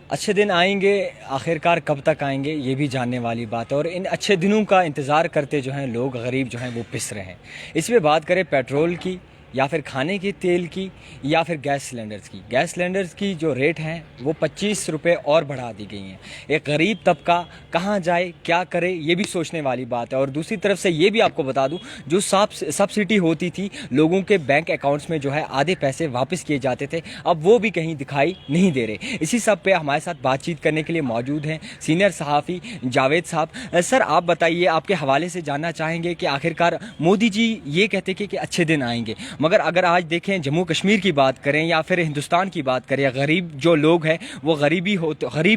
اچھے دن آئیں گے، آخرکار کب تک آئیں گے یہ بھی جاننے والی بات ہے، اور ان اچھے دنوں کا انتظار کرتے جو ہیں لوگ غریب جو ہیں وہ پس رہے ہیں۔ اس میں بات کریں پیٹرول کی، یا پھر کھانے کے تیل کی، یا پھر گیس سلنڈرز کی۔ گیس سلنڈرز کی جو ریٹ ہیں وہ 25 روپے اور بڑھا دی گئی ہیں۔ ایک غریب طبقہ کہاں جائے، کیا کرے، یہ بھی سوچنے والی بات ہے۔ اور دوسری طرف سے یہ بھی آپ کو بتا دوں، جو سبسڈی ہوتی تھی لوگوں کے بینک اکاؤنٹس میں جو ہے آدھے پیسے واپس کیے جاتے تھے، اب وہ بھی کہیں دکھائی نہیں دے رہے۔ اسی سب پہ ہمارے ساتھ بات چیت کرنے کے لیے موجود ہیں سینئر صحافی جاوید صاحب۔ سر آپ بتائیے، آپ کے حوالے سے جاننا چاہیں گے کہ آخرکار مودی جی یہ کہتے کہ اچھے دن آئیں گے، مگر اگر آج دیکھیں جموں کشمیر کی بات کریں یا پھر ہندوستان کی بات کریں، غریب جو لوگ ہیں وہ غریب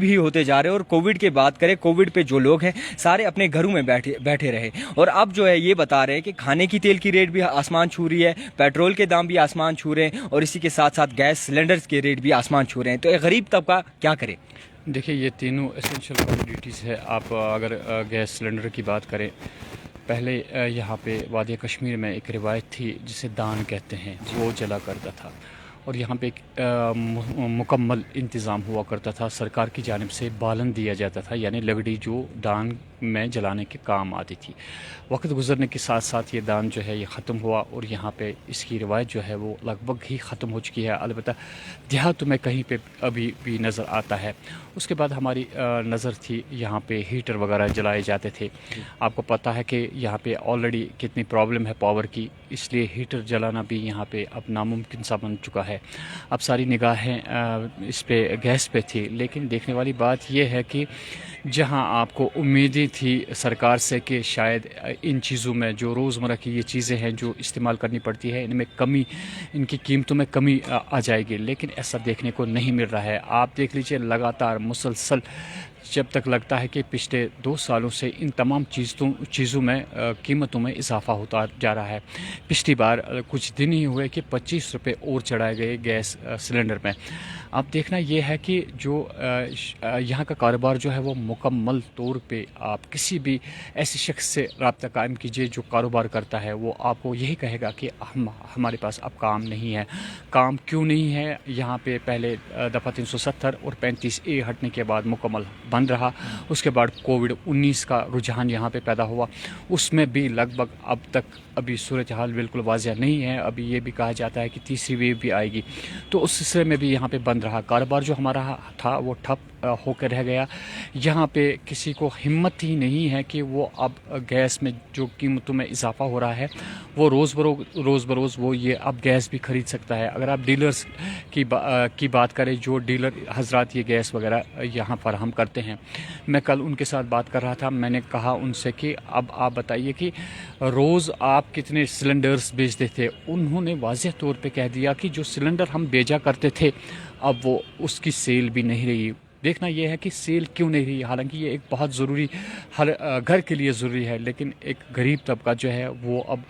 ہی ہوتے جا رہے ہیں۔ اور کووڈ کی بات کریں، کووڈ پہ جو لوگ ہیں سارے اپنے گھروں میں بیٹھے رہے، اور اب جو ہے یہ بتا رہے ہیں کہ کھانے کی تیل کی ریٹ بھی آسمان چھو رہی ہے، پیٹرول کے دام بھی آسمان چھو رہے ہیں، اور اسی کے ساتھ ساتھ گیس سلنڈرز کے ریٹ بھی آسمان چھو رہے ہیں۔ تو ایک غریب طبقہ کیا کرے؟ دیکھیے، یہ تینوں اسینشیل کموڈیٹیز ہے۔ آپ اگر گیس سلنڈر کی بات کریں، پہلے یہاں پہ وادی کشمیر میں ایک روایت تھی جسے دان کہتے ہیں، وہ چلا کرتا تھا، اور یہاں پہ ایک مکمل انتظام ہوا کرتا تھا، سرکار کی جانب سے بالن دیا جاتا تھا، یعنی لکڑی جو دان میں جلانے کے کام آتی تھی۔ وقت گزرنے کے ساتھ ساتھ یہ دان جو ہے یہ ختم ہوا، اور یہاں پہ اس کی روایت جو ہے وہ لگ بھگ ہی ختم ہو چکی ہے، البتہ دیہاتوں میں کہیں پہ ابھی بھی نظر آتا ہے۔ اس کے بعد ہماری نظر تھی یہاں پہ ہیٹر وغیرہ جلائے جاتے تھے۔ آپ کو پتہ ہے کہ یہاں پہ آلریڈی کتنی پرابلم ہے پاور کی، اس لیے ہیٹر جلانا بھی یہاں پہ اب ناممکن سا بن چکا ہے۔ اب ساری نگاہیں اس پہ گیس پہ تھی، لیکن دیکھنے والی بات یہ ہے کہ جہاں آپ کو امیدیں تھی سرکار سے کہ شاید ان چیزوں میں جو روزمرہ کی یہ چیزیں ہیں جو استعمال کرنی پڑتی ہے، ان میں کمی، ان کی قیمتوں میں کمی آ جائے گی، لیکن ایسا دیکھنے کو نہیں مل رہا ہے۔ آپ دیکھ لیجئے، لگاتار مسلسل جب تک لگتا ہے کہ پچھلے 2 سالوں سے ان تمام چیزوں میں قیمتوں میں اضافہ ہوتا جا رہا ہے۔ پچھلی بار کچھ دن ہی ہوئے کہ 25 روپے اور چڑھائے گئے گیس سلنڈر میں۔ اب دیکھنا یہ ہے کہ جو یہاں کا کاروبار جو ہے وہ مکمل طور پہ، آپ کسی بھی ایسے شخص سے رابطہ قائم کیجئے جو کاروبار کرتا ہے، وہ آپ کو یہی کہے گا کہ ہمارے پاس اب کام نہیں ہے۔ کام کیوں نہیں ہے؟ یہاں پہ پہلے دفعہ 370 اور 35A ہٹنے کے بعد مکمل بند رہا، اس کے بعد کووڈ-19 کا رجحان یہاں پہ پیدا ہوا، اس میں بھی لگ بھگ اب تک ابھی صورتحال بالکل واضح نہیں ہے۔ ابھی یہ بھی کہا جاتا ہے کہ تیسری ویو بھی آئے گی، تو اس سلسلے میں بھی یہاں پہ بند رہا۔ کاروبار جو ہمارا تھا وہ ٹھپ ہو کر رہ گیا۔ یہاں پہ کسی کو ہمت ہی نہیں ہے کہ وہ اب گیس میں جو قیمتوں میں اضافہ ہو رہا ہے وہ روز بروز وہ یہ اب گیس بھی خرید سکتا ہے۔ اگر آپ ڈیلرز کی بات کریں، جو ڈیلر حضرات یہ گیس وغیرہ یہاں فراہم کرتے ہیں، میں کل ان کے ساتھ بات کر رہا تھا، میں نے کہا ان سے کہ اب آپ بتائیے کہ روز آپ کتنے سلنڈرز بیچتے تھے؟ انہوں نے واضح طور پہ کہہ دیا کہ جو سلنڈر ہم بیچا کرتے تھے اب وہ اس کی سیل بھی نہیں رہی۔ دیکھنا یہ ہے کہ سیل کیوں نہیں رہی، حالانکہ یہ ایک بہت ضروری، ہر گھر کے لیے ضروری ہے، لیکن ایک غریب طبقہ جو ہے وہ اب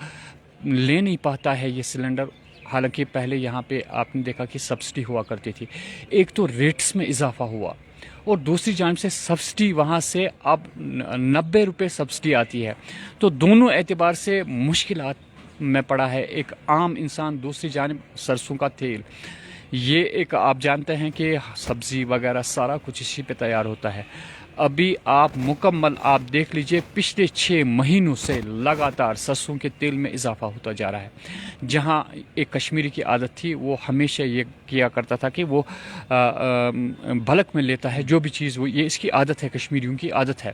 لے نہیں پاتا ہے یہ سلنڈر۔ حالانکہ پہلے یہاں پہ آپ نے دیکھا کہ سبسڈی ہوا کرتی تھی، ایک تو ریٹس میں اضافہ ہوا، اور دوسری جانب سے سبسڈی وہاں سے اب 90 روپے سبسڈی آتی ہے، تو دونوں اعتبار سے مشکلات میں پڑا ہے ایک عام انسان۔ دوسری جانب سرسوں کا تیل، یہ ایک آپ جانتے ہیں کہ سبزی وغیرہ سارا کچھ اسی پہ تیار ہوتا ہے۔ ابھی آپ مکمل آپ دیکھ لیجئے پچھلے 6 مہینوں سے لگاتار سرسوں کے تیل میں اضافہ ہوتا جا رہا ہے۔ جہاں ایک کشمیری کی عادت تھی، وہ ہمیشہ یہ کیا کرتا تھا کہ وہ بھلک میں لیتا ہے جو بھی چیز، وہ یہ اس کی عادت ہے، کشمیریوں کی عادت ہے،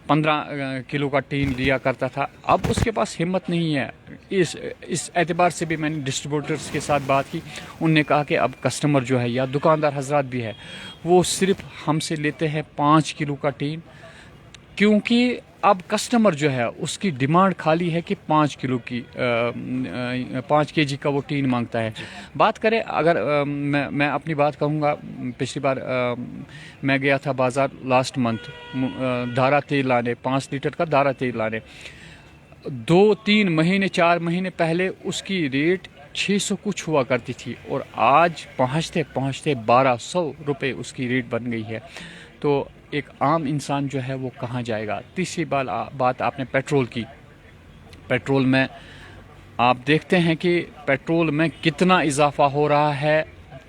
15 کلو کا ٹین لیا کرتا تھا۔ اب اس کے پاس ہمت نہیں ہے۔ اس اعتبار سے بھی میں نے ڈسٹریبیوٹرز کے ساتھ بات کی، انہوں نے کہا کہ اب کسٹمر جو ہے یا دکاندار حضرات بھی ہے وہ صرف ہم سے لیتے ہیں 5 کلو کا ٹین، کیونکہ اب کسٹمر جو ہے اس کی ڈیمانڈ خالی ہے کہ 5 کلو کی 5 kg کا وہ ٹین مانگتا ہے۔ بات کریں، اگر میں اپنی بات کہوں گا، پچھلی بار میں گیا تھا بازار لاسٹ منتھ دھارا تیل لانے، 5 لیٹر کا دھارا تیل لانے، 2-3 مہینے 4 مہینے پہلے اس کی ریٹ 600 کچھ ہوا کرتی تھی، اور آج پہنچتے 1200 روپے اس کی ریٹ بن گئی ہے۔ تو ایک عام انسان جو ہے وہ کہاں جائے گا؟ تیسری بات آپ نے پیٹرول کی، پیٹرول میں آپ دیکھتے ہیں کہ پیٹرول میں کتنا اضافہ ہو رہا ہے،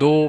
2